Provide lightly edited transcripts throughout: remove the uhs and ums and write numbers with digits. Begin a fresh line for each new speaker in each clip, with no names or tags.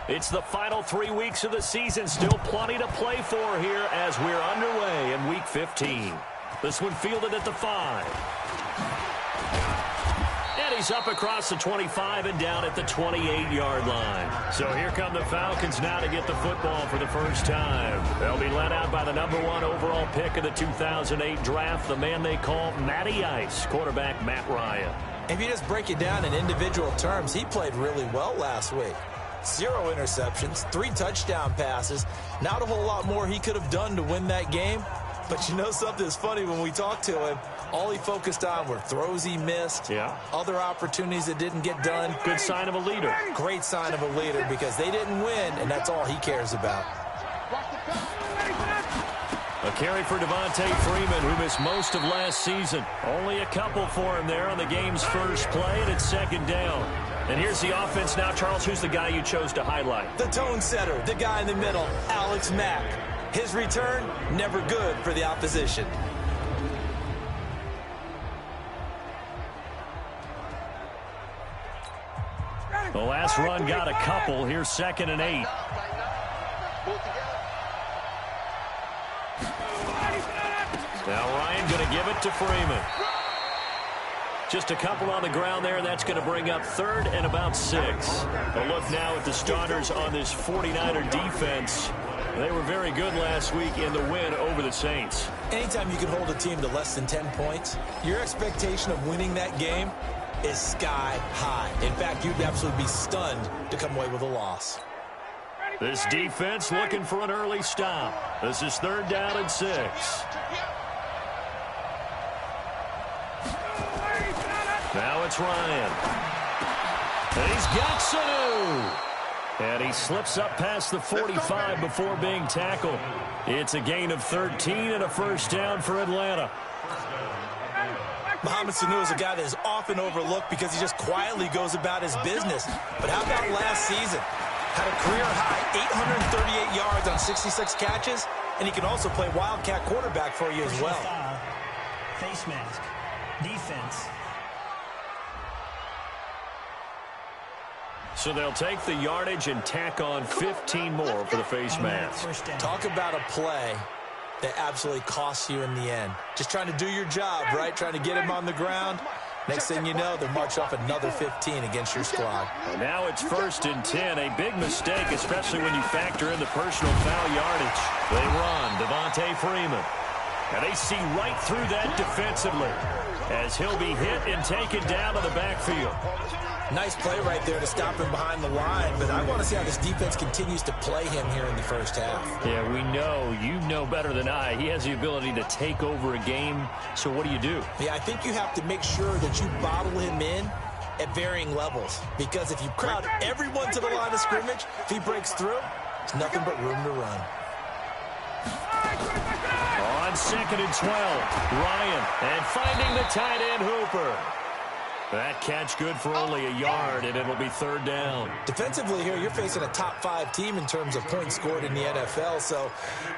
It's the final 3 weeks of the season. Still plenty to play for here as we're underway in Week 15. This one fielded at the 5. And he's up across the 25 and down at the 28-yard line. So here come the Falcons now to get the football for the first time. They'll be led out by the #1 overall pick of the 2008 draft, the man they call Matty Ice, quarterback Matt Ryan.
If you just break it down in individual terms, he played really well last week. 0 interceptions, 3 touchdown passes. Not a whole lot more he could have done to win that game. But you know something's funny, when we talked to him, all he focused on were throws he missed, other opportunities that didn't get done.
Good sign of a leader.
Great sign of a leader, because they didn't win, and that's all he cares about.
A carry for Devontae Freeman, who missed most of last season. Only a couple for him there on the game's first play, and it's second down. And here's the offense now. Charles, who's the guy you chose to highlight?
The tone setter, the guy in the middle, Alex Mack. His return, never good for the opposition.
The last run got a couple. Here's 2nd and 8. Now Ryan going to give it to Freeman. Just a couple on the ground there. That's going to bring up 3rd and about 6. A look now at the starters on this 49er defense. They were very good last week in the win over the Saints.
Anytime you can hold a team to less than 10 points, your expectation of winning that game is sky high. In fact, you'd absolutely be stunned to come away with a loss.
This defense looking for an early stop. This is 3rd down and 6. Now it's Ryan. And he's got Sanu. And he slips up past the 45 before being tackled. It's a gain of 13 and a first down for Atlanta.
Mohamed Sanu is a guy that is often overlooked because he just quietly goes about his business. But how about last season? Had a career-high 838 yards on 66 catches, and he can also play Wildcat quarterback for you as well.
Face mask. Defense.
So they'll take the yardage and tack on 15 more for the face mask.
Talk about a play that absolutely costs you in the end. Just trying to do your job, right? Trying to get him on the ground. Next thing you know, they'll march off another 15 against your squad.
And now it's 1st and 10. A big mistake, especially when you factor in the personal foul yardage. They run Devontae Freeman. And they see right through that defensively as he'll be hit and taken down to the backfield.
Nice play right there to stop him behind the line, but I want to see how this defense continues to play him here in the first half.
Yeah, we know. You know better than I. He has the ability to take over a game, so what do you do?
Yeah, I think you have to make sure that you bottle him in at varying levels, because if you crowd everyone to the line of scrimmage, if he breaks through, it's nothing but room to run.
On 2nd and 12, Ryan, and finding the tight end Hooper. That catch good for only a yard, and it'll be 3rd down.
Defensively here, you're facing a top 5 team in terms of points scored in the NFL, so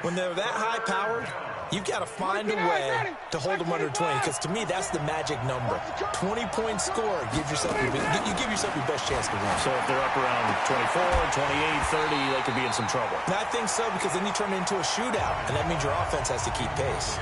when they're that high-powered, you've got to find a way to hold them under 20, because to me, that's the magic number. 20 points scored, you give yourself your best chance to win.
So if they're up around 24, 28, 30, they could be in some trouble.
And I think so, because then you turn it into a shootout, and that means your offense has to keep pace.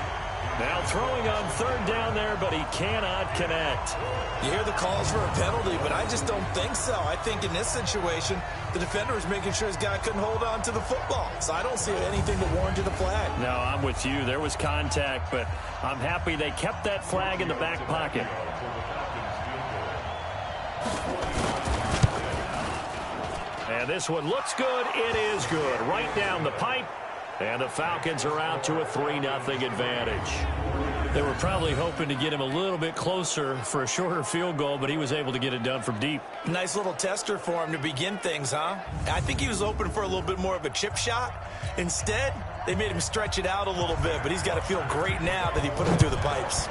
Now throwing on 3rd down there, but he cannot connect.
You hear the calls for a penalty, but I just don't think so. I think in this situation, the defender was making sure his guy couldn't hold on to the football. So I don't see anything to warrant a flag.
No, I'm with you. There was contact, but I'm happy they kept that flag in the back pocket. And this one looks good. It is good. Right down the pipe. And the Falcons are out to a 3-0 advantage. They were probably hoping to get him a little bit closer for a shorter field goal, but he was able to get it done from deep.
Nice little tester for him to begin things, huh? I think he was open for a little bit more of a chip shot. Instead, they made him stretch it out a little bit, but he's got to feel great now that he put him through the pipes.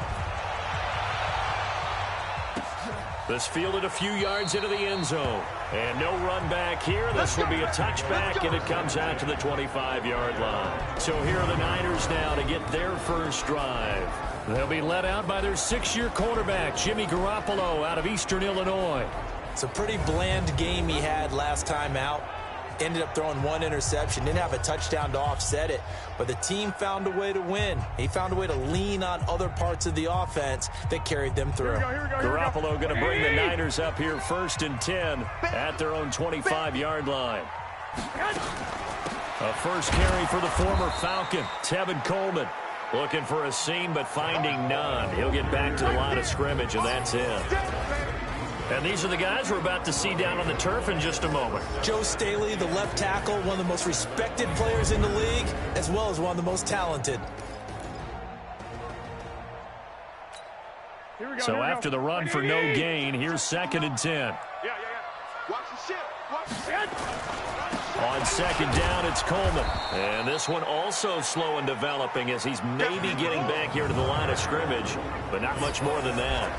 This fielded a few yards into the end zone. And no run back here. This will be a touchback, and it comes out to the 25-yard line. So here are the Niners now to get their first drive. They'll be led out by their 6-year quarterback, Jimmy Garoppolo, out of Eastern Illinois.
It's a pretty bland game he had last time out. ended up throwing one interception, didn't have a touchdown to offset it, but the team found a way to win. He found a way to lean on other parts of the offense that carried them through.
Garoppolo going to bring the Niners up here 1st and 10 at their own 25-yard line. A first carry for the former Falcon, Tevin Coleman. Looking for a seam, but finding none. He'll get back to the line of scrimmage, and that's it. And these are the guys we're about to see down on the turf in just a moment.
Joe Staley, the left tackle, one of the most respected players in the league, as well as one of the most talented.
So after the run for no gain, here's 2nd and 10.
Watch the shit. Watch the shit.
On 2nd down, it's Coleman. And this one also slow and developing as he's maybe getting back here to the line of scrimmage, but not much more than that.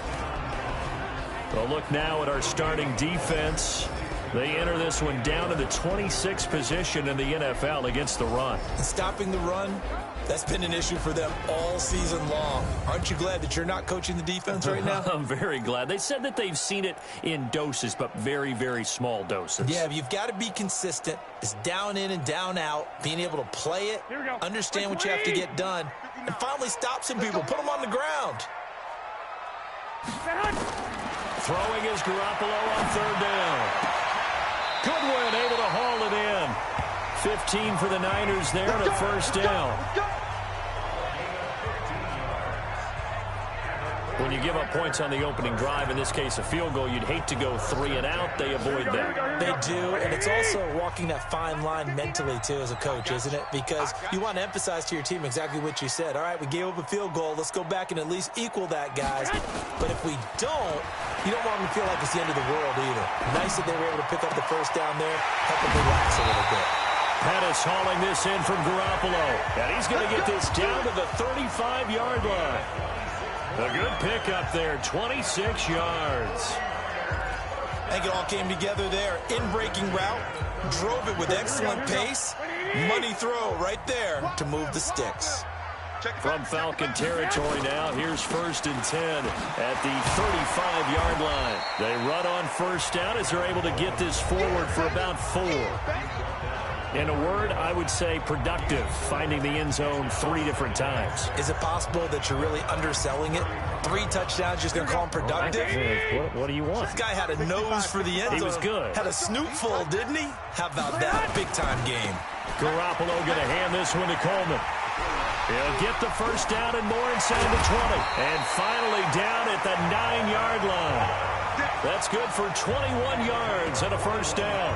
Well, look now at our starting defense. They enter this one down to the 26th position in the NFL against the run.
And stopping the run, that's been an issue for them all season long. Aren't you glad that you're not coaching the defense right now?
I'm very glad. They said that they've seen it in doses, but very, very small doses.
Yeah, you've got to be consistent. It's down in and down out, being able to play it, understand what you have to get done, and finally stop some people, put them on the ground.
Throwing is Garoppolo on 3rd down. Goodwin able to haul it in. 15 for the Niners there and a first down. When you give up points on the opening drive, in this case a field goal, you'd hate to go 3 and out. They avoid that.
They do, and it's also walking that fine line mentally, too, as a coach, isn't it? Because you want to emphasize to your team exactly what you said. All right, we gave up a field goal. Let's go back and at least equal that, guys. But if we don't, you don't want them to feel like it's the end of the world either. Nice that they were able to pick up the first down there, help them relax a little bit.
Pettis hauling this in from Garoppolo. And he's going to get this down to the 35-yard line. A good pickup there, 26 yards.
I think it all came together there. In-breaking route, drove it with excellent pace. Money throw right there to move the sticks.
From Falcon territory now, here's 1st and 10 at the 35-yard line. They run on first down as they're able to get this forward for about 4. In a word, I would say productive, finding the end zone 3 different times.
Is it possible that you're really underselling it? 3 touchdowns, just going to call him productive?
What do you want?
This guy had a nose for the end zone.
He was good.
Had a snoot full, didn't he? How about that big-time game?
Garoppolo going to hand this one to Coleman. He'll get the first down and more inside the 20. And finally down at the 9-yard line. That's good for 21 yards and a first down.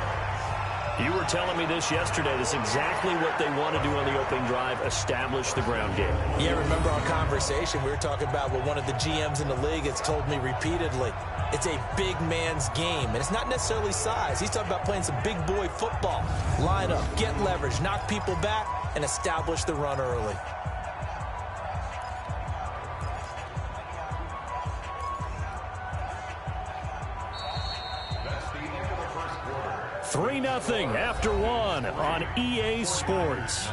You were telling me this yesterday. This is exactly what they want to do on the opening drive, establish the ground game.
Yeah, remember our conversation? We were talking about what one of the GMs in the league has told me repeatedly. It's a big man's game, and it's not necessarily size. He's talking about playing some big boy football. Line up, get leverage, knock people back, and establish the run early.
3-0 after 1 on EA Sports.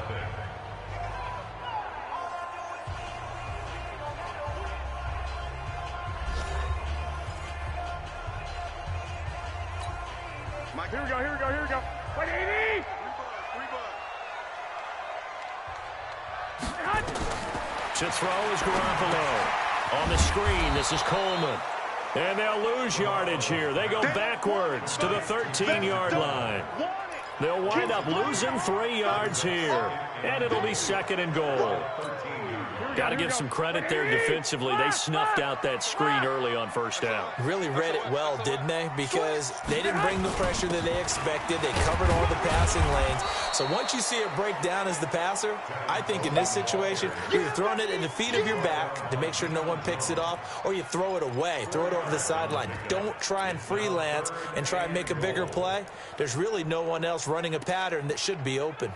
Mike, here we go. Wait, 80!
To throw is Garoppolo. On the screen, this is Coleman. And they'll lose yardage here. They go backwards to the 13-yard line. They'll wind up losing 3 yards here. And it'll be 2nd and goal. Got to give some credit there defensively. They snuffed out that screen early on first down.
Really read it well, didn't they? Because they didn't bring the pressure that they expected. They covered all the passing lanes. So once you see it break down as the passer, I think in this situation, you're either throwing it at the feet of your back to make sure no one picks it off, or you throw it away, throw it over the sideline. Don't try and freelance and try and make a bigger play. There's really no one else running a pattern that should be open.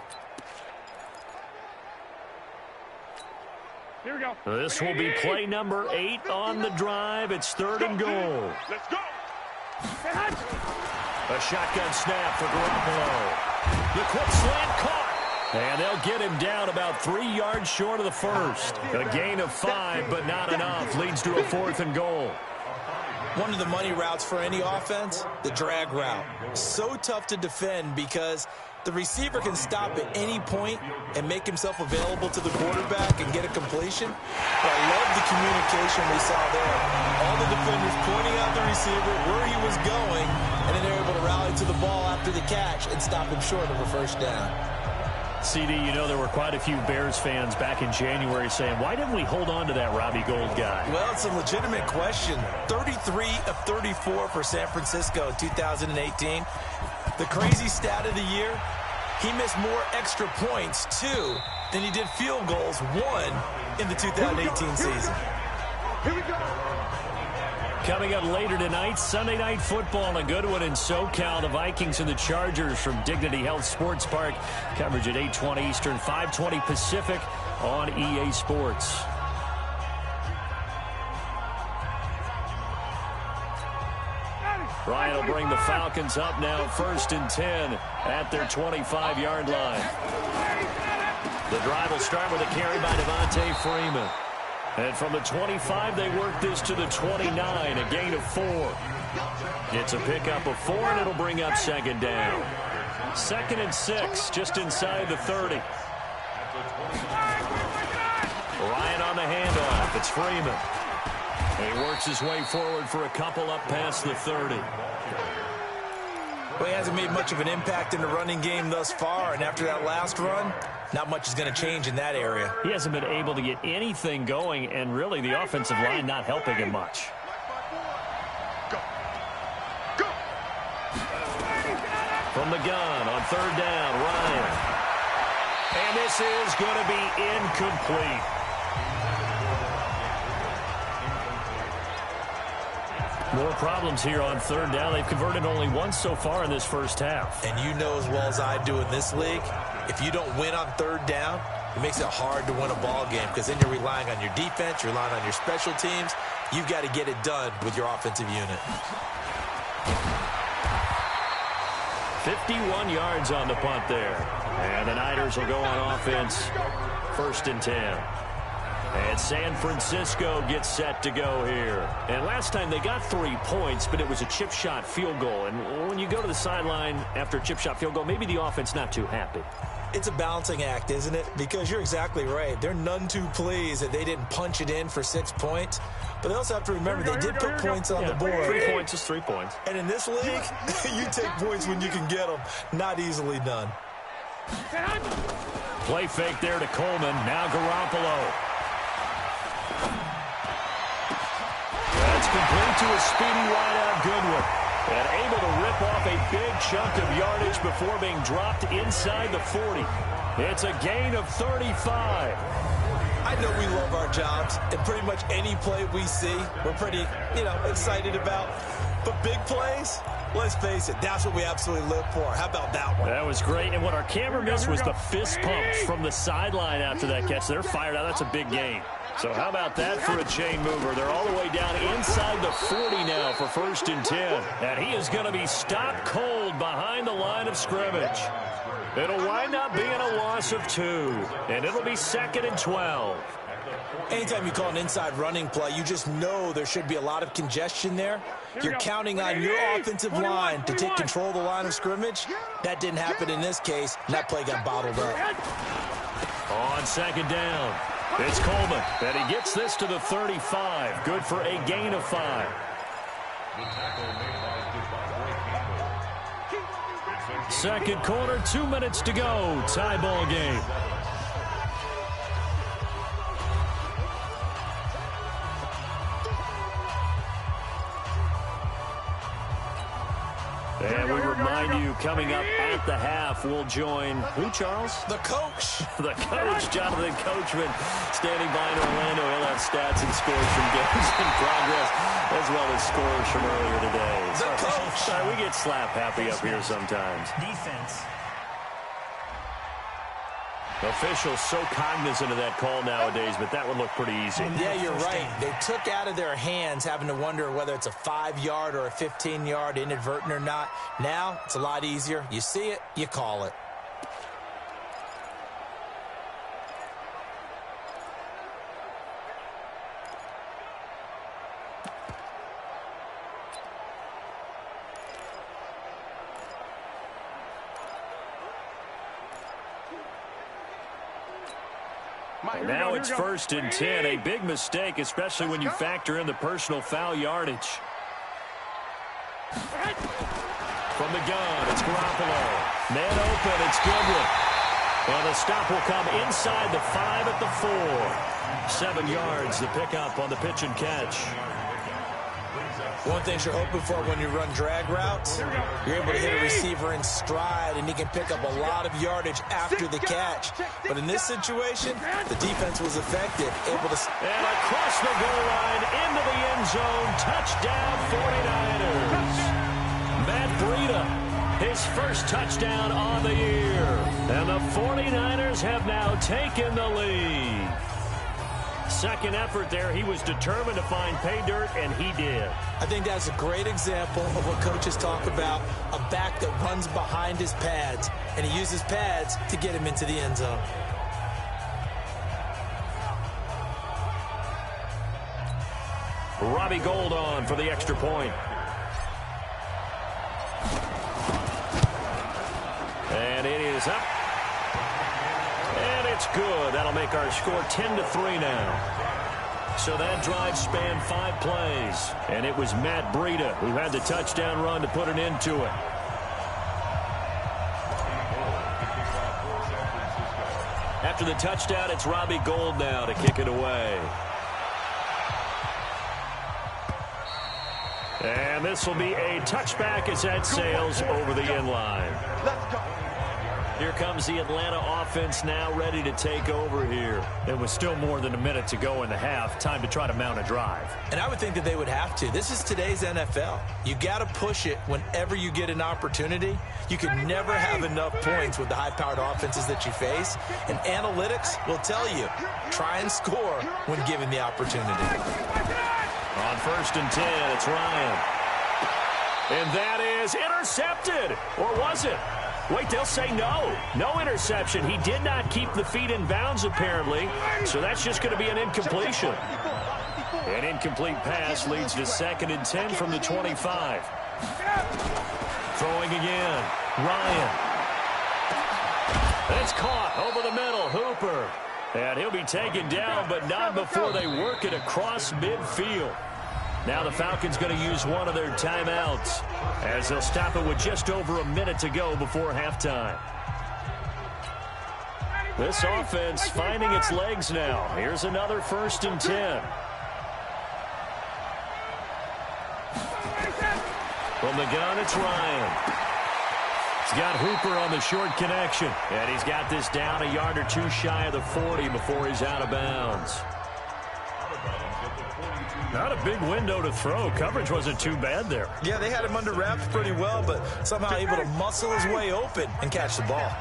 Here we go.
This will be play number 8 on the drive. It's 3rd and goal.
Let's go.
A shotgun snap for Garoppolo. The quick slant caught. And they'll get him down about 3 yards short of the first. A gain of 5, but not enough. Leads to a 4th and goal.
One of the money routes for any offense, the drag route. So tough to defend because the receiver can stop at any point and make himself available to the quarterback and get a completion. But I love the communication we saw there. All the defenders pointing out the receiver, where he was going, and then they're able to rally to the ball after the catch and stop him short of a first down.
CD, you know there were quite a few Bears fans back in January saying, why didn't we hold on to that Robbie Gould guy?
Well, it's a legitimate question. 33 of 34 for San Francisco in 2018. The crazy stat of the year, he missed more extra points, 2, than he did field goals, 1, in the 2018 season.
Here we go.
Coming up later tonight, Sunday Night Football, a good one in SoCal. The Vikings and the Chargers from Dignity Health Sports Park. Coverage at 8:20 Eastern, 5:20 Pacific on EA Sports. Ryan will bring the Falcons up now, 1st and 10 at their 25-yard line. The drive will start with a carry by Devontae Freeman. And from the 25, they work this to the 29, a gain of 4. It's a pickup of 4, and it'll bring up 2nd down. 2nd and 6, just inside the 30. Ryan on the handoff. It's Freeman. And he works his way forward for a couple up past the 30.
Well, he hasn't made much of an impact in the running game thus far, and after that last run, not much is going to change in that area.
He hasn't been able to get anything going, and really the offensive line not helping him much. From the gun on 3rd down, Ryan. And this is going to be incomplete. More problems here on 3rd down. They've converted only once so far in this first half.
And you know as well as I do in this league, if you don't win on 3rd down, it makes it hard to win a ball game because then you're relying on your defense, you're relying on your special teams. You've got to get it done with your offensive unit.
51 yards on the punt there. And the Niners will go on offense, 1st and 10. And San Francisco gets set to go here. And last time they got 3 points, but it was a chip shot field goal. And when you go to the sideline after a chip shot field goal, maybe the offense not too happy.
It's a balancing act, isn't it? Because you're exactly right. They're none too pleased that they didn't punch it in for 6 points. But they also have to remember they did put points on the board.
3 points is 3 points.
And in this league, you take points when you can get them. Not easily done.
Play fake there to Coleman. Now Garoppolo. That's complete to a speedy wideout Goodwin. And able to rip off a big chunk of yardage before being dropped inside the 40. It's a gain of 35.
I know we love our jobs, and pretty much any play we see, we're pretty, excited about. But big plays, let's face it, that's what we absolutely live for. How about that one?
That was great. And what our camera missed was the fist pumps from the sideline after that catch. They're fired out. That's a big gain. So how about that for a chain mover? They're all the way down inside the 40 now for 1st and 10. And he is going to be stopped cold behind the line of scrimmage. It'll wind up being a loss of 2. And it'll be 2nd and 12.
Anytime you call an inside running play, you just know there should be a lot of congestion there. You're counting on your offensive line to take control of the line of scrimmage. That didn't happen in this case, and that play got bottled up.
On 2nd down, it's Coleman, and he gets this to the 35. Good for a gain of 5. Second quarter, 2 minutes to go. Tie ball game. And we remind you, coming up at the half, we'll join who, Charles?
The coach.
The coach, Jonathan Coachman, standing by in Orlando. He'll have stats and scores from games in progress, as well as scores from earlier today.
The coach.
Sorry, we get slap happy up here sometimes.
Defense.
Officials so cognizant of that call nowadays, but that would look pretty easy.
Yeah, you're right. They took out of their hands having to wonder whether it's a 5-yard or a 15-yard inadvertent or not. Now, it's a lot easier. You see it, you call it.
Now it's 1st and 10. A big mistake, especially when you factor in the personal foul yardage. From the gun, it's Garoppolo. Man open, it's Goodwin. And the stop will come inside the 5 at the 4. 7 yards, the pickup on the pitch and catch.
One thing you're hoping for when you run drag routes, you're able to hit a receiver in stride, and he can pick up a lot of yardage after the catch. But in this situation, the defense was effective, able to...
And across the goal line, into the end zone, touchdown 49ers. Matt Breida, his first touchdown on the year. And the 49ers have now taken the lead. Second effort there, he was determined to find pay dirt, and he did.
I think that's a great example of what coaches talk about, a back that runs behind his pads, and he uses pads to get him into the end zone.
Robbie Gould on for the extra point. And it is up. And it's good. That'll make our score 10-3 now. So that drive spanned 5 plays. And it was Matt Breida who had the touchdown run to put an end to it. After the touchdown, it's Robbie Gould now to kick it away. And this will be a touchback as that sails over the end line.
Let's go.
Here comes the Atlanta offense now ready to take over here. There was still more than a minute to go in the half. Time to try to mount a drive.
And I would think that they would have to. This is today's NFL. You got to push it whenever you get an opportunity. You can never have enough points with the high-powered offenses that you face. And analytics will tell you, try and score when given the opportunity.
On 1st and 10, it's Ryan. And that is intercepted. Or was it? Wait, they'll say no. No interception. He did not keep the feet in bounds, apparently. So that's just going to be an incompletion. An incomplete pass leads to 2nd and 10 from the 25. Throwing again. Ryan. It's caught over the middle. Hooper. And he'll be taken down, but not before they work it across midfield. Now the Falcons going to use one of their timeouts as they'll stop it with just over a minute to go before halftime. This offense finding its legs now. Here's another 1st and 10. From the gun, it's Ryan. He's got Hooper on the short connection. And he's got this down a yard or 2 shy of the 40 before he's out of bounds. Not a big window to throw. Coverage wasn't too bad there.
Yeah, they had him under wraps pretty well, but somehow able to muscle his way open and catch the ball.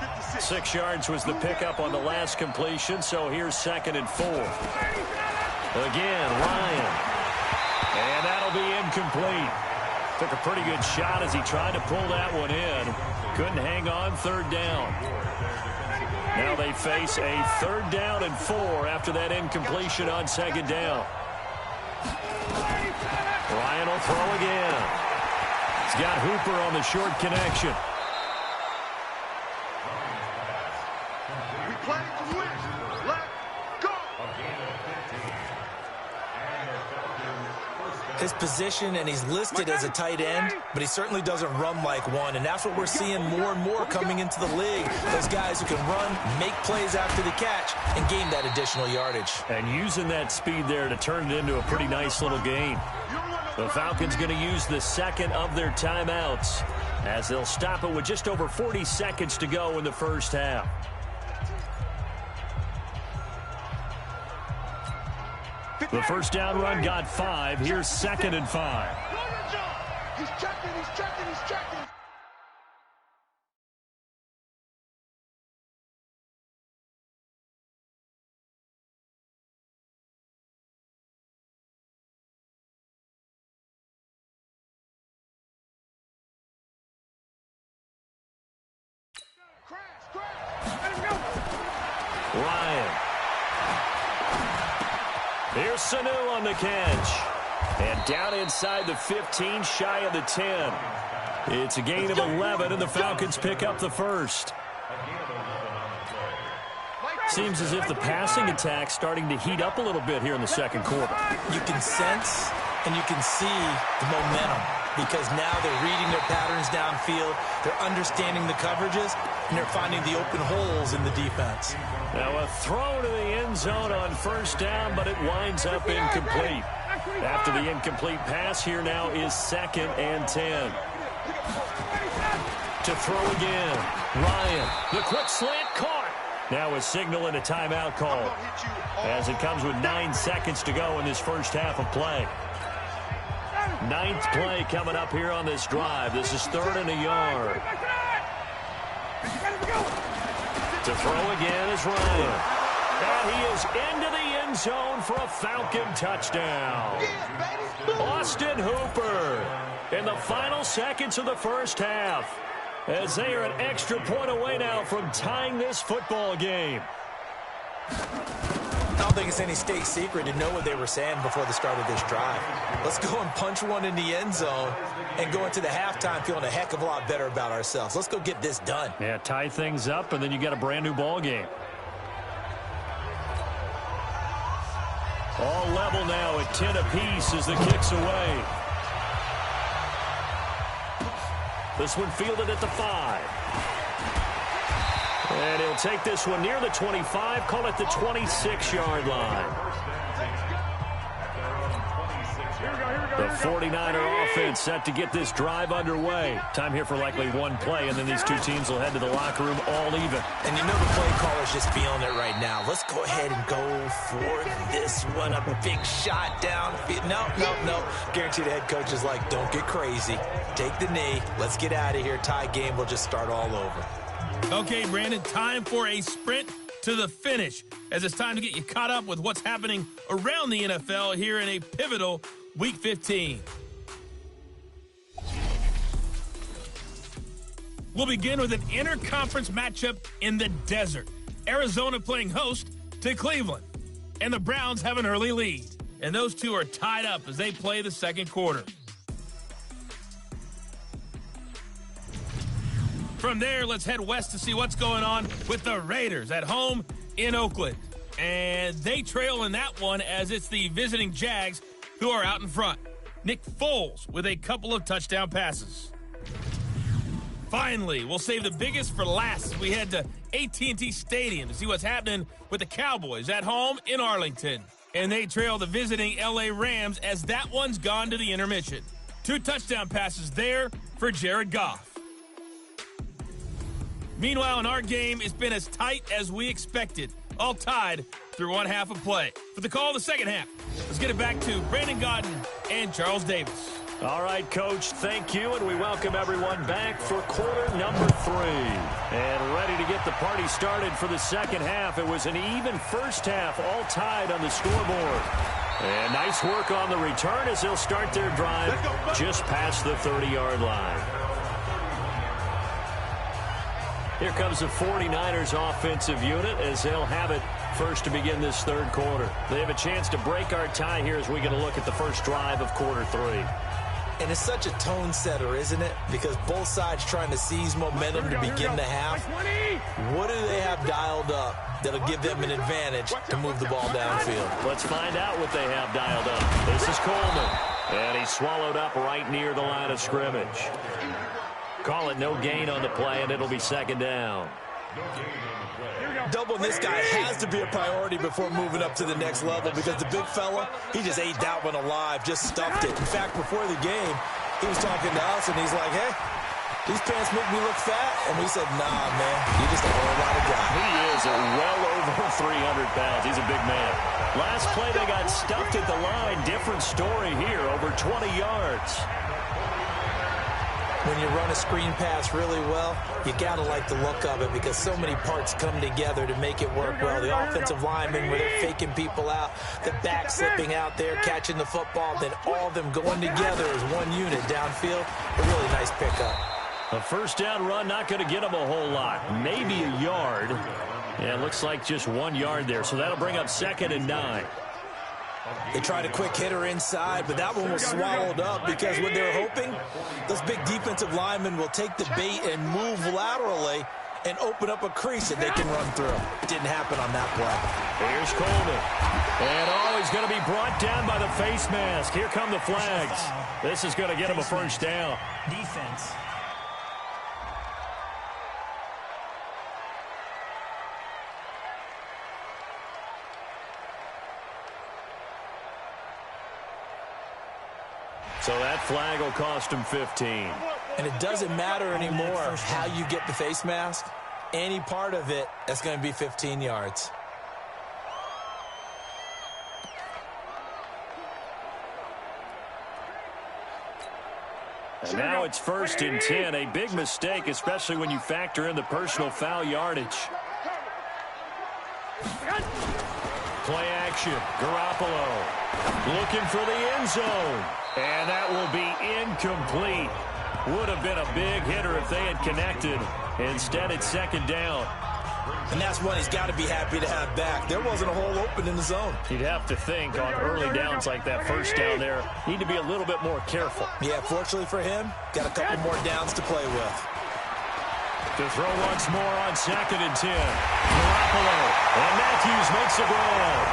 6 yards was the pickup on the last completion, so here's 2nd and 4. Again, Ryan. And that'll be incomplete. Took a pretty good shot as he tried to pull that one in. Couldn't hang on 3rd down. Now they face a 3rd down and 4 after that incompletion on 2nd down. Ryan will throw again. He's got Hooper on the short connection.
We play to win. Let's go.
His position, and he's listed as a tight end, but he certainly doesn't run like one, and that's what we're seeing more and more coming into the league. Those guys who can run, make plays after the catch, and gain that additional yardage.
And using that speed there to turn it into a pretty nice little game. The Falcons going to use the 2nd of their timeouts as they'll stop it with just over 40 seconds to go in the first half. The first down run got 5. Here's 2nd and 5.
He's checking, he's checking, he's checking.
Ryan. Here's Sanu on the catch. And down inside the 15, shy of the 10. It's a gain of 11, and the Falcons pick up the first. Seems as if the passing attack's starting to heat up a little bit here in the second quarter.
You can sense and you can see the momentum because now they're reading their patterns downfield, they're understanding the coverages, and they're finding the open holes in the defense.
Now a throw to the end zone on first down, but it winds up incomplete. After the incomplete pass, here now is 2nd and 10. To throw again, Ryan, the quick slant caught. Now a signal and a timeout call as it comes with 9 seconds to go in this first half of play. 9th play coming up here on this drive. This is 3rd and a yard. To throw again is Ryan. And he is into the end zone for a Falcon touchdown. Austin Hooper in the final seconds of the first half, as they are an extra point away now from tying this football game.
I don't think it's any state secret to know what they were saying before the start of this drive. Let's go and punch one in the end zone and go into the halftime feeling a heck of a lot better about ourselves. Let's go get this done.
Yeah, tie things up, and then you get a brand new ball game. All level now at 10 apiece as the kick's away. This one fielded at the 5. And he'll take this one near the 25, call it the 26-yard line. The 49er offense set to get this drive underway. Time here for likely one play, and then these two teams will head to the locker room all even.
And you know the play caller's just feeling it right now. Let's go ahead and go for this one. A big shot down. No. Guarantee the head coach is like, don't get crazy. Take the knee. Let's get out of here. Tie game. We'll just start all over.
Okay, Brandon, time for a sprint to the finish, as it's time to get you caught up with what's happening around the NFL here in a pivotal Week 15. We'll begin with an interconference matchup in the desert. Arizona playing host to Cleveland, and the Browns have an early lead. And those two are tied up as they play the second quarter. From there, let's head west to see what's going on with the Raiders at home in Oakland. And they trail in that one as it's the visiting Jags who are out in front. Nick Foles with a couple of touchdown passes. Finally, we'll save the biggest for last as we head to AT&T Stadium to see what's happening with the Cowboys at home in Arlington. And they trail the visiting LA Rams as that one's gone to the intermission. 2 touchdown passes there for Jared Goff. Meanwhile, in our game, it's been as tight as we expected, all tied through one half of play. For the call of the second half, let's get it back to Brandon Gaudin and Charles Davis.
All right, Coach, thank you, and we welcome everyone back for quarter number 3. And ready to get the party started for the second half. It was an even first half, all tied on the scoreboard. And nice work on the return as they'll start their drive just past the 30-yard line. Here comes the 49ers offensive unit as they'll have it first to begin this third quarter. They have a chance to break our tie here as we get a look at the first drive of quarter 3.
And it's such a tone setter, isn't it? Because both sides trying to seize momentum to begin the half. What do they have dialed up that'll give them an advantage to move the ball downfield?
Let's find out what they have dialed up. This is Coleman. And he's swallowed up right near the line of scrimmage. Call it no gain on the play, and it'll be second down.
Doubling this guy has to be a priority before moving up to the next level because the big fella, he just ate that one alive, just stuffed it. In fact, before the game, he was talking to us, and he's like, hey, these pants make me look fat. And we said, nah, man, you're just a whole lot of guy.
He is well over 300 pounds. He's a big man. Last play, they got stuffed at the line. Different story here, over 20 yards.
When you run a screen pass really well, you got to like the look of it because so many parts come together to make it work well. The offensive linemen, where they're faking people out, the back slipping out there, catching the football, then all of them going together as one unit downfield. A really nice pickup.
A first down run, not going to get them a whole lot. Maybe a yard. Yeah, it looks like just 1 yard there, so that'll bring up 2nd and 9.
They tried a quick hitter inside, but that one was swallowed up because what they were hoping, those big defensive linemen will take the bait and move laterally and open up a crease that they can run through. Didn't happen on that play.
Here's Coleman. And, he's going to be brought down by the face mask. Here come the flags. This is going to get him a first down.
Defense.
So that flag will cost him 15.
And it doesn't matter anymore how you get the face mask. Any part of it, that's going to be 15 yards.
And now it's 1st and 10. A big mistake, especially when you factor in the personal foul yardage. Play action. Garoppolo looking for the end zone. And that will be incomplete. Would have been a big hitter if they had connected. Instead, it's 2nd down.
And that's one he's got to be happy to have back. There wasn't a hole open in the zone.
You'd have to think on early downs like that first down there, need to be a little bit more careful.
Yeah, fortunately for him, got a couple more downs to play with.
To throw once more on 2nd and 10. Garoppolo. And Matthews makes the grab.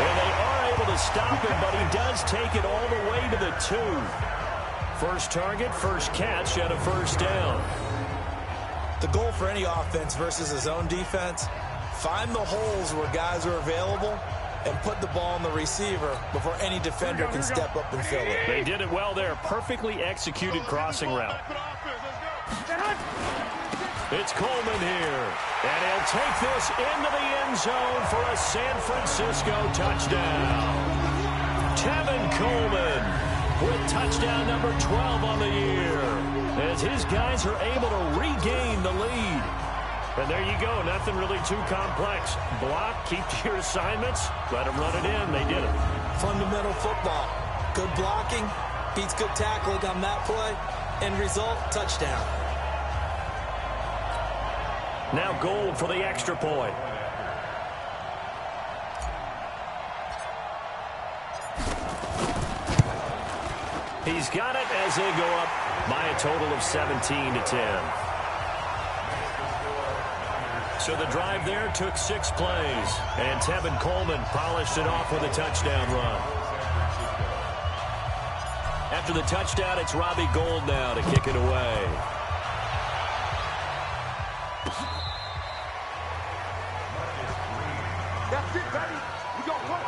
And they are able to stop him, but he does take it all the way to the 2. First target, first catch, and a first down.
The goal for any offense versus a zone defense, find the holes where guys are available and put the ball on the receiver before any defender can step up and fill it.
They did it well there. Perfectly executed crossing route. It's Coleman here. And he'll take this into the end zone for a San Francisco touchdown. Tevin Coleman with touchdown number 12 on the year, as his guys are able to regain the lead. And there you go, nothing really too complex. Block, keep to your assignments, let them run it in. They did it.
Fundamental football. Good blocking, beats good tackling on that play. End result, touchdown.
Now Gold for the extra point. He's got it as they go up by a total of 17-10. So the drive there took 6 plays, and Tevin Coleman polished it off with a touchdown run. After the touchdown, it's Robbie Gould now to kick it away.
That's it, baby. We gon' play.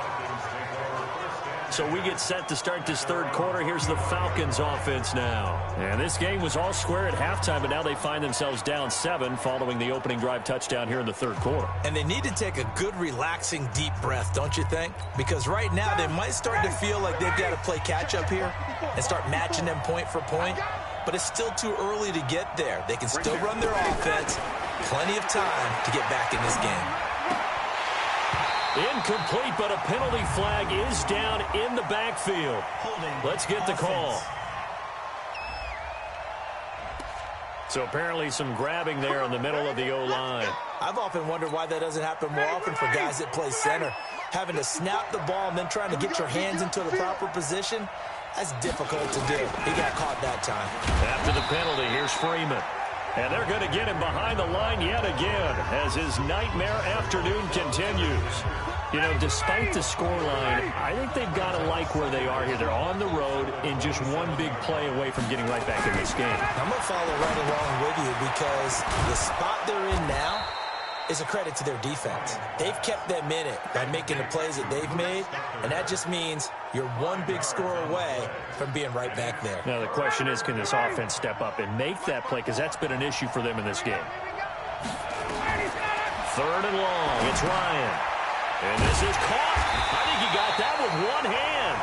So we get set to start this third quarter. Here's the Falcons offense now. And this game was all square at halftime, but now they find themselves down 7 following the opening drive touchdown here in the third quarter.
And they need to take a good, relaxing, deep breath, don't you think? Because right now they might start to feel like they've got to play catch-up here and start matching them point for point. But it's still too early to get there. They can still run their offense. Plenty of time to get back in this game.
Incomplete, but a penalty flag is down in the backfield. Let's get the call. So apparently some grabbing there in the middle of the O-line.
I've often wondered why that doesn't happen more often for guys that play center. Having to snap the ball and then trying to get your hands into the proper position, that's difficult to do. He got caught that time.
After the penalty, here's Freeman. And they're going to get him behind the line yet again as his nightmare afternoon continues. You know, despite the scoreline, I think they've got to like where they are here. They're on the road in just one big play away from getting right back in this game.
I'm going to follow right along with you because the spot they're in now is a credit to their defense. They've kept them in it by making the plays that they've made, and that just means you're one big score away from being right back there.
Now, the question is, can this offense step up and make that play? Because that's been an issue for them in this game. 3rd and long. It's Ryan. And this is caught. I think he got that with one hand.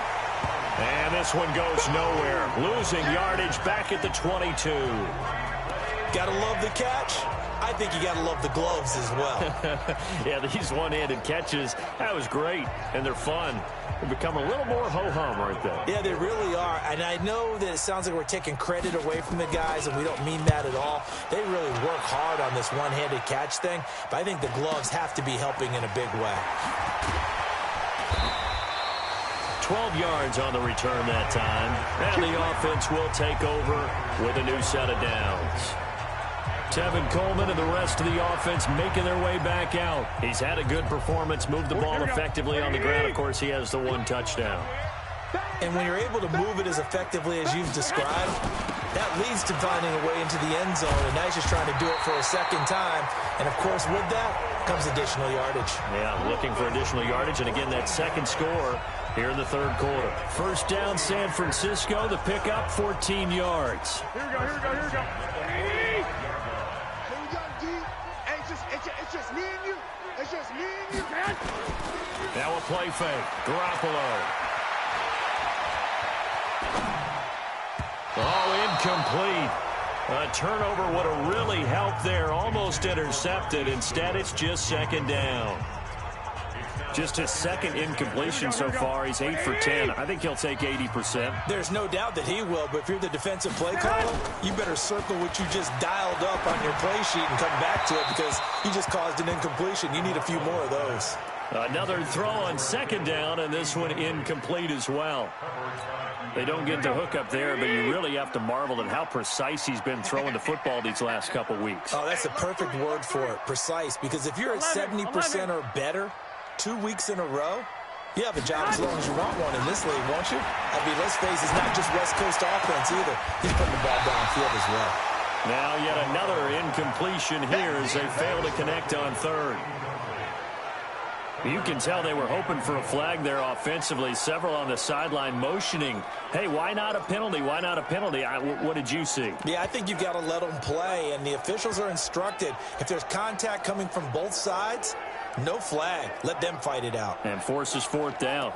And this one goes nowhere. Losing yardage back at the 22.
Gotta love the catch. I think you gotta love the gloves as well.
Yeah, these one-handed catches, that was great. And they're fun. They become a little more ho-hum right there.
Yeah, they really are. And I know that it sounds like we're taking credit away from the guys, and we don't mean that at all. They really work hard on this one-handed catch thing, but I think the gloves have to be helping in a big way.
12 yards on the return that time. And the offense will take over with a new set of downs. Tevin Coleman and the rest of the offense making their way back out. He's had a good performance, moved the ball effectively on the ground. Of course, he has the one touchdown.
And when you're able to move it as effectively as you've described, that leads to finding a way into the end zone, and now he's just trying to do it for a second time. And, of course, with that comes additional yardage.
Yeah, looking for additional yardage, and again, that second score here in the third quarter. First down, San Francisco. The pickup, 14 yards.
Here we go, here we go, here we go. Here we go, D. Hey, it's just me and you. It's just me and you, man.
Now a play fake. Garoppolo. Oh, incomplete. A turnover would have really helped there. Almost intercepted. Instead, it's just second down. Just his second incompletion so far. He's 8 for 10. I think he'll take 80%.
There's no doubt that he will, but if you're the defensive play caller, you better circle what you just dialed up on your play sheet and come back to it because you just caused an incompletion. You need a few more of those.
Another throw on second down, and this one incomplete as well. They don't get the hook up there, but you really have to marvel at how precise he's been throwing the football these last couple weeks.
Oh, that's the perfect word for it, precise, because if you're at 70% or better 2 weeks in a row, you have a job as long as you want one in this league, won't you? I mean, let's face it, it's not just West Coast offense either. He's putting the ball downfield as well.
Now yet another incompletion here as they fail to connect on third. You can tell they were hoping for a flag there offensively. Several on the sideline motioning, hey, why not a penalty? Why not a penalty? What did you see?
Yeah, I think you've got to let them play, and the officials are instructed. If there's contact coming from both sides, no flag. Let them fight it out.
And forces fourth down.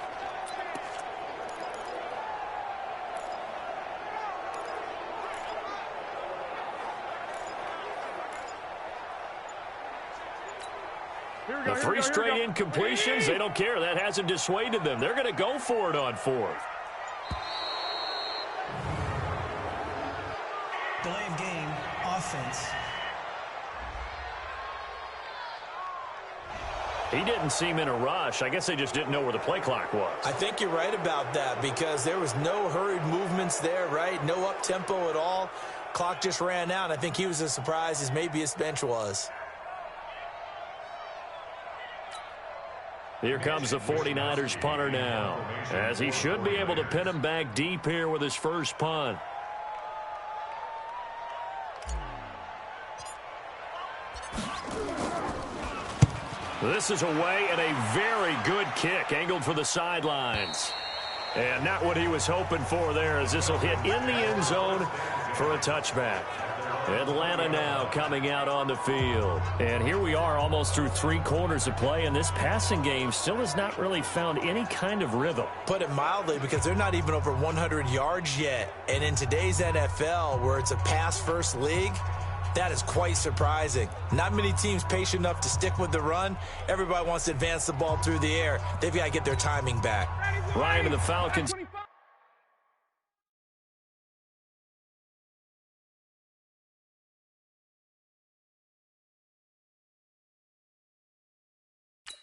The three straight incompletions, they don't care. That hasn't dissuaded them. They're going to go for it on fourth.
Delay of game, offense.
He didn't seem in a rush. I guess they just didn't know where the play clock was.
I think you're right about that because there was no hurried movements there, right? No up-tempo at all. Clock just ran out. I think he was as surprised as maybe his bench was.
Here comes the 49ers punter now, as he should be able to pin him back deep here with his first punt. This is away and a very good kick, angled for the sidelines. And not what he was hoping for there, as this will hit in the end zone for a touchback. Atlanta now coming out on the field. And here we are almost through 3 quarters of play, and this passing game still has not really found any kind of rhythm.
Put it mildly, because they're not even over 100 yards yet. And in today's NFL, where it's a pass-first league, that is quite surprising. Not many teams patient enough to stick with the run. Everybody wants to advance the ball through the air. They've got to get their timing back.
Ryan and the Falcons.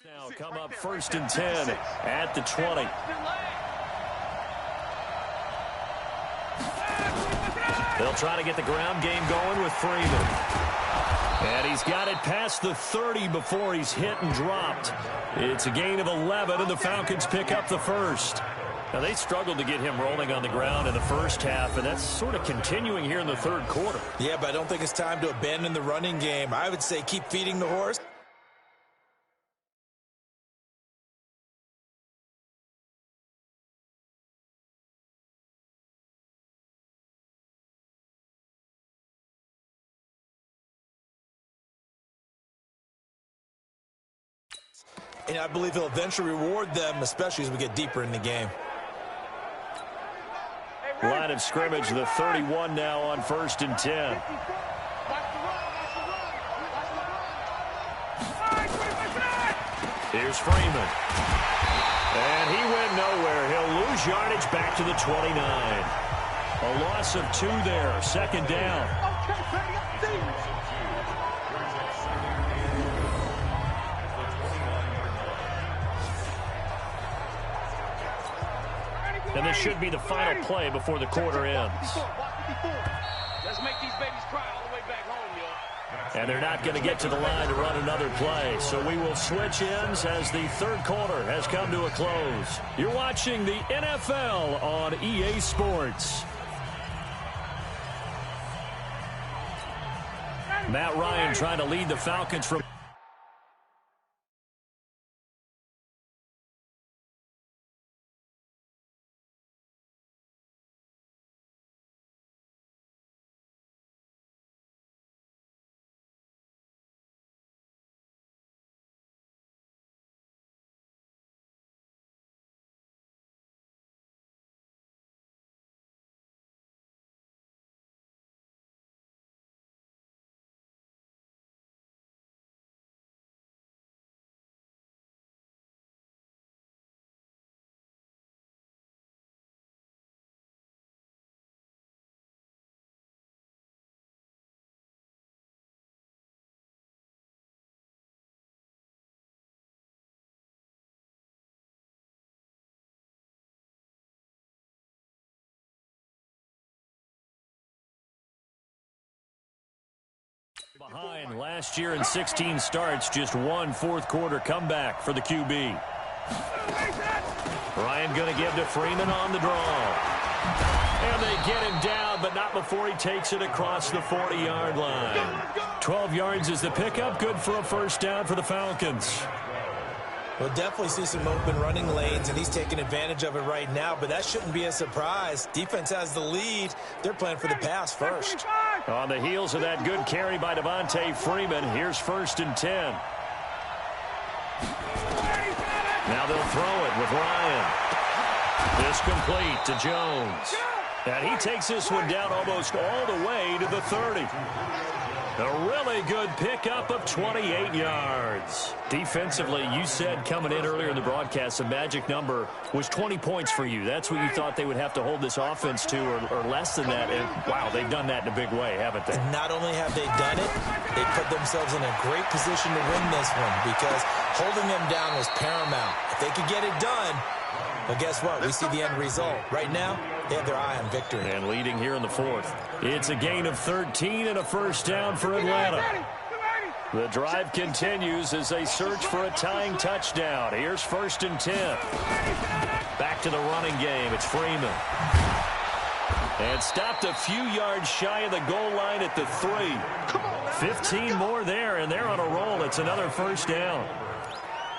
Now come up 1st and 10 at the 20. They'll try to get the ground game going with Freeman. And he's got it past the 30 before he's hit and dropped. It's a gain of 11, and the Falcons pick up the first. Now, they struggled to get him rolling on the ground in the first half, and that's sort of continuing here in the third quarter.
Yeah, but I don't think it's time to abandon the running game. I would say keep feeding the horse. And I believe he'll eventually reward them, especially as we get deeper in the game.
Line of scrimmage, the 31 now on 1st and 10. Here's Freeman. And he went nowhere. He'll lose yardage back to the 29. A loss of 2 there, 2nd down. And this should be the final play before the quarter ends.
Let's make these babies cry all the way back home, y'all.
And they're not going to get to the line to run another play. So we will switch ends as the third quarter has come to a close. You're watching the NFL on EA Sports. Matt Ryan trying to lead the Falcons from behind last year in 16 starts, just one fourth-quarter comeback for the QB. Ryan going to give to Freeman on the draw. And they get him down, but not before he takes it across the 40-yard line. 12 yards is the pickup, good for a first down for the Falcons.
We'll definitely see some open running lanes, and he's taking advantage of it right now, but that shouldn't be a surprise. Defense has the lead. They're playing for the pass first.
On the heels of that good carry by Devontae Freeman, here's 1st and 10. Now they'll throw it with Ryan. This complete to Jones. And he takes this one down almost all the way to the 30. A really good pickup of 28 yards. Defensively, you said coming in earlier in the broadcast, the magic number was 20 points for you. That's what you thought they would have to hold this offense to, or less than that. And, wow, they've done that in a big way, haven't they?
Not only have they done it, they put themselves in a great position to win this one because holding them down was paramount. If they could get it done, well, guess what? We see the end result. Right now, they have their eye on victory.
And leading here in the fourth. It's a gain of 13 and a first down for Atlanta. The drive continues as they search for a tying touchdown. Here's 1st and 10. Back to the running game. It's Freeman. And stopped a few yards shy of the goal line at the 3. 15 more there, and they're on a roll. It's another first down.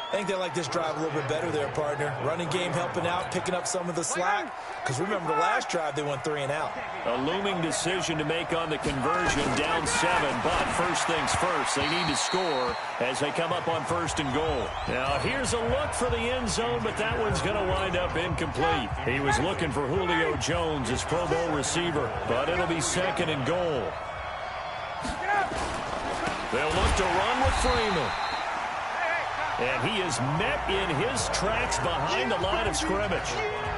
I think they like this drive a little bit better there, partner. Running game helping out, picking up some of the slack. Because remember, the last drive, they went 3 and out.
A looming decision to make on the conversion, down 7. But first things first, they need to score as they come up on 1st and goal. Now, here's a look for the end zone, but that one's going to wind up incomplete. He was looking for Julio Jones, his Pro Bowl receiver. But it'll be 2nd and goal. They'll look to run with Freeman. And he is met in his tracks behind the line of scrimmage.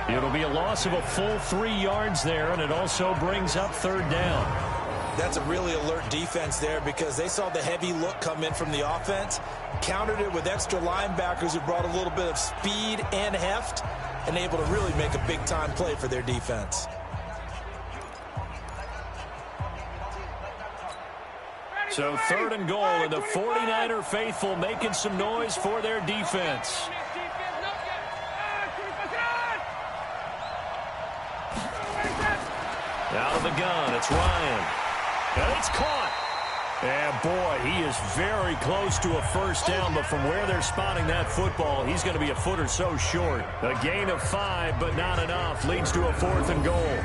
It'll be a loss of a full 3 yards there, and it also brings up 3rd down.
That's a really alert defense there because they saw the heavy look come in from the offense, countered it with extra linebackers who brought a little bit of speed and heft, and able to really make a big-time play for their defense.
So 3rd and goal, and the 49er faithful making some noise for their defense. Out of the gun, it's Ryan. And it's caught. And, boy, he is very close to a first down, but from where they're spotting that football, he's going to be a foot or so short. A gain of 5, but not enough, leads to a 4th and goal.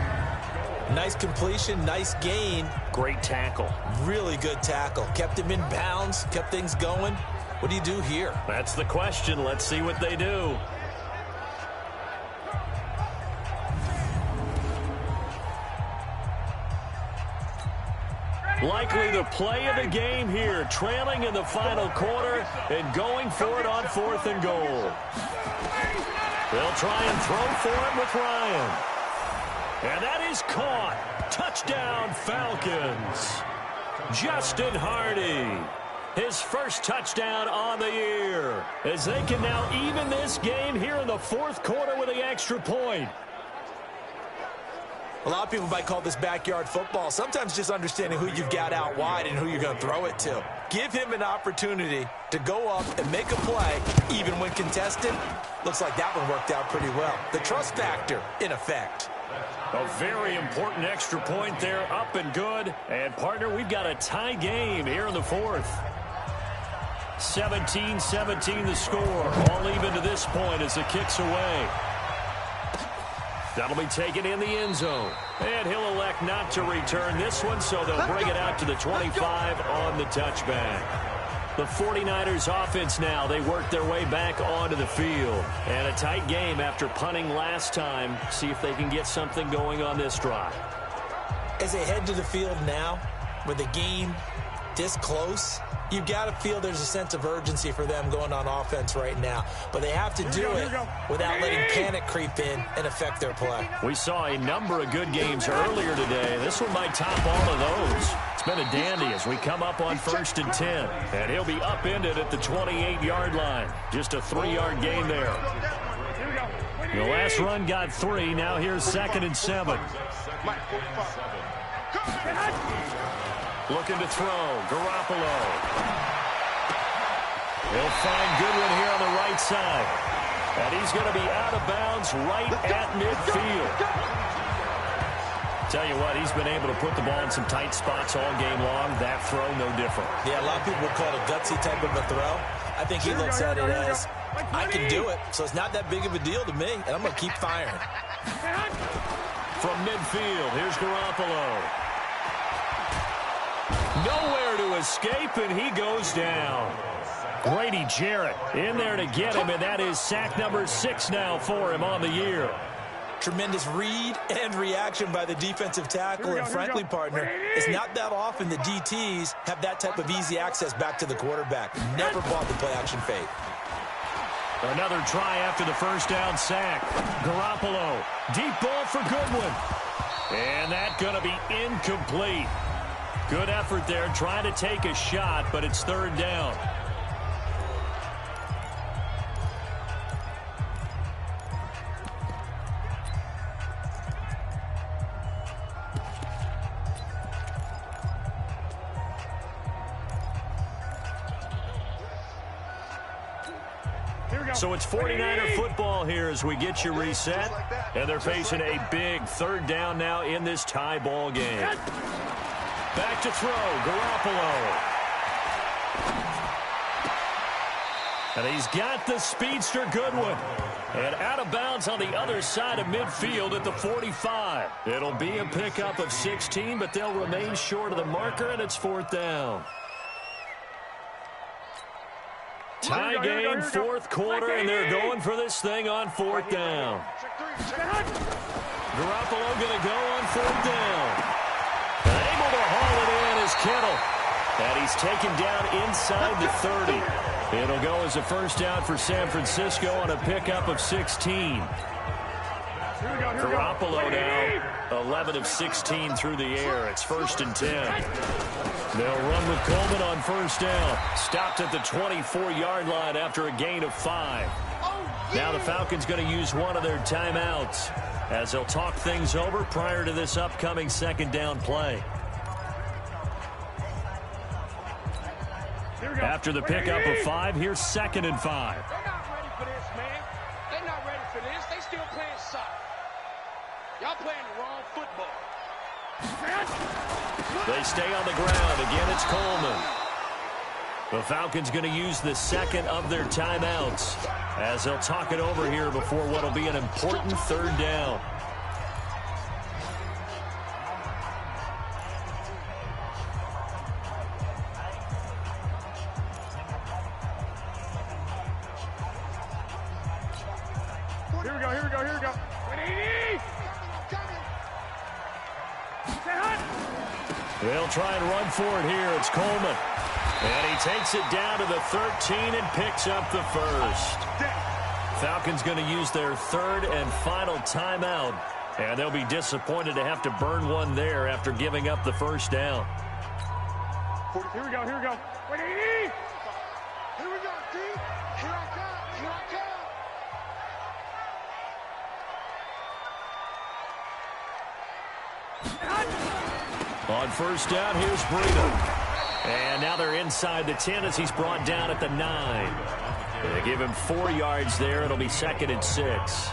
Nice completion, nice gain.
Great tackle.
Really good tackle. Kept him in bounds, kept things going. What do you do here?
That's the question. Let's see what they do. Likely the play of the game here, trailing in the final quarter and going for it on 4th and goal. They'll try and throw for it with Ryan. And that is caught. Touchdown, Falcons. Justin Hardy. His first touchdown on the year. As they can now even this game here in the 4th quarter with the extra point.
A lot of people might call this backyard football. Sometimes just understanding who you've got out wide and who you're going to throw it to. Give him an opportunity to go up and make a play, even when contested. Looks like that one worked out pretty well. The trust factor in effect.
A very important extra point there, up and good. And, partner, we've got a tie game here in the fourth. 17-17 the score. All even to this point as the kick's away. That'll be taken in the end zone. And he'll elect not to return this one, so they'll bring it out to the 25 on the touchback. The 49ers offense now, they work their way back onto the field. And a tight game after punting last time. See if they can get something going on this drive.
As they head to the field now, with the game this close, you've got to feel there's a sense of urgency for them going on offense right now. But they have to do it without letting panic creep in and affect their play.
We saw a number of good games earlier today. This one might top all of those. It's been a dandy as we come up on 1st and 10. And he'll be upended at the 28-yard line. Just a 3-yard gain there. The last run got 3. Now here's 2nd and 7. Looking to throw. Garoppolo. He'll find Goodwin here on the right side. And he's going to be out of bounds right at midfield. Tell you what, he's been able to put the ball in some tight spots all game long. That throw, no different.
Yeah, a lot of people would call it a gutsy type of a throw. I think he looks at it as, I can do it, so it's not that big of a deal to me, and I'm going to keep firing.
From midfield, here's Garoppolo. Nowhere to escape, and he goes down. Grady Jarrett in there to get him, and that is sack number 6 now for him on the year.
Tremendous read and reaction by the defensive tackle, and frankly, partner, it's not that often the DTs have that type of easy access back to the quarterback. Never bought the play-action fake.
Another try after the first down sack. Garoppolo, deep ball for Goodwin. And that's going to be incomplete. Good effort there, trying to take a shot, but it's 3rd down. So it's 49er football here as we get you reset. And they're facing a big 3rd down now in this tie ball game. Back to throw, Garoppolo. And he's got the speedster Goodwin. And out of bounds on the other side of midfield at the 45. It'll be a pickup of 16, but they'll remain short of the marker, and it's 4th down. Tie game, 4th quarter, and they're going for this thing on 4th down. Garoppolo going to go on 4th down. Able to haul it in is Kittle. And he's taken down inside the 30. It'll go as a 1st down for San Francisco on a pickup of 16. Garoppolo now 11 of 16 through the air. It's 1st and 10. They'll run with Coleman on 1st down. Stopped at the 24-yard line after a gain of 5. Now the Falcons going to use one of their timeouts as they'll talk things over prior to this upcoming 2nd down play. After the pickup of 5, here's 2nd and 5.
They're not ready for this, man. They're not ready for this. They still playing soccer. Y'all playing the wrong football.
They stay on the ground. Again, it's Coleman. The Falcons going to use the 2nd of their timeouts as they'll talk it over here before what will be an important 3rd down.
Here we go.
They'll try and run for it here. It's Coleman. And he takes it down to the 13 and picks up the 1st. Falcons going to use their 3rd and final timeout. And they'll be disappointed to have to burn one there after giving up the 1st down.
Here we go. Here we go, D. Here I come.
On first down, here's Breida. And now they're inside the 10 as he's brought down at the 9. They give him 4 yards there. It'll be 2nd and 6.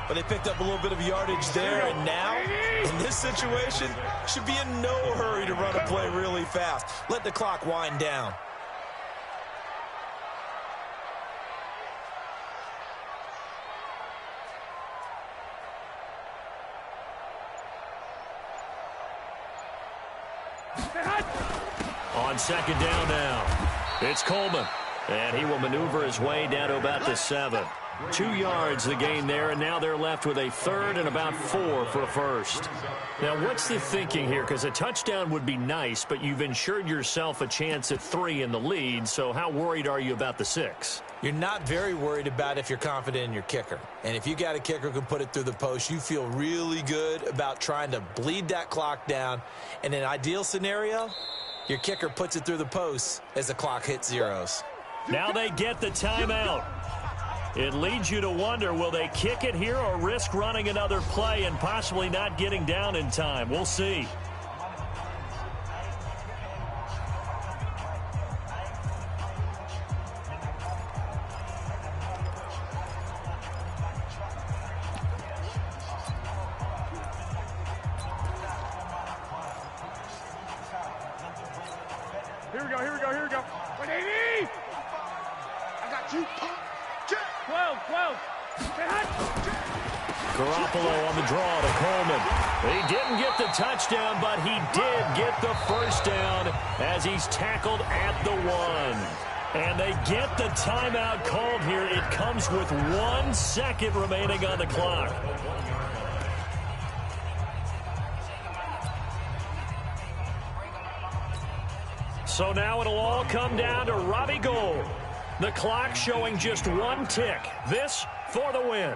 But they picked up a little bit of yardage there, and now, in this situation, should be in no hurry to run a play really fast. Let the clock wind down.
On 2nd down now, it's Coleman. And he will maneuver his way down to about the 7. 2 yards the gain there, and now they're left with a 3rd and about 4 for a first. Now, what's the thinking here? Because a touchdown would be nice, but you've ensured yourself a chance at 3 in the lead, so how worried are you about the 6?
You're not very worried about if you're confident in your kicker. And if you got a kicker who can put it through the post, you feel really good about trying to bleed that clock down. In an ideal scenario, your kicker puts it through the post as the clock hits zeros.
Now they get the timeout. It leads you to wonder, will they kick it here or risk running another play and possibly not getting down in time? We'll see.
Here we go. 180! I got you. Check. 12.
Garoppolo on the draw to Coleman. He didn't get the touchdown, but he did get the first down as he's tackled at the 1. And they get the timeout called here. It comes with 1 second remaining on the clock. So now it'll all come down to Robbie Gould. The clock showing just 1 tick. This for the win.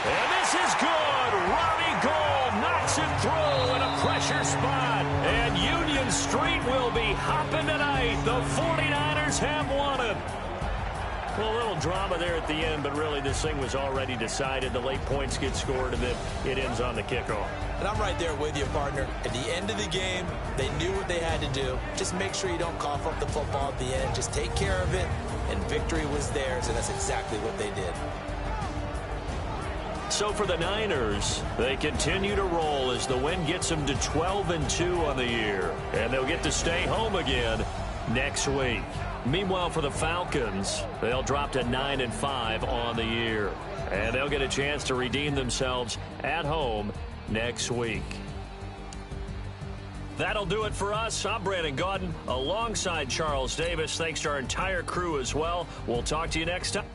And this is good. Robbie Gould knocks it through in a pressure spot. And Union Street will be hopping tonight. The 49ers have won it. Well, a little drama there at the end, but really this thing was already decided. The late points get scored, and then it ends on the kickoff.
And I'm right there with you, partner. At the end of the game, they knew what they had to do. Just make sure you don't cough up the football at the end. Just take care of it, and victory was theirs, and that's exactly what they did.
So for the Niners, they continue to roll as the win gets them to 12-2 on the year. And they'll get to stay home again next week. Meanwhile, for the Falcons, they'll drop to 9-5 on the year. And they'll get a chance to redeem themselves at home next week. That'll do it for us. I'm Brandon Gaudin alongside Charles Davis. Thanks to our entire crew as well. We'll talk to you next time.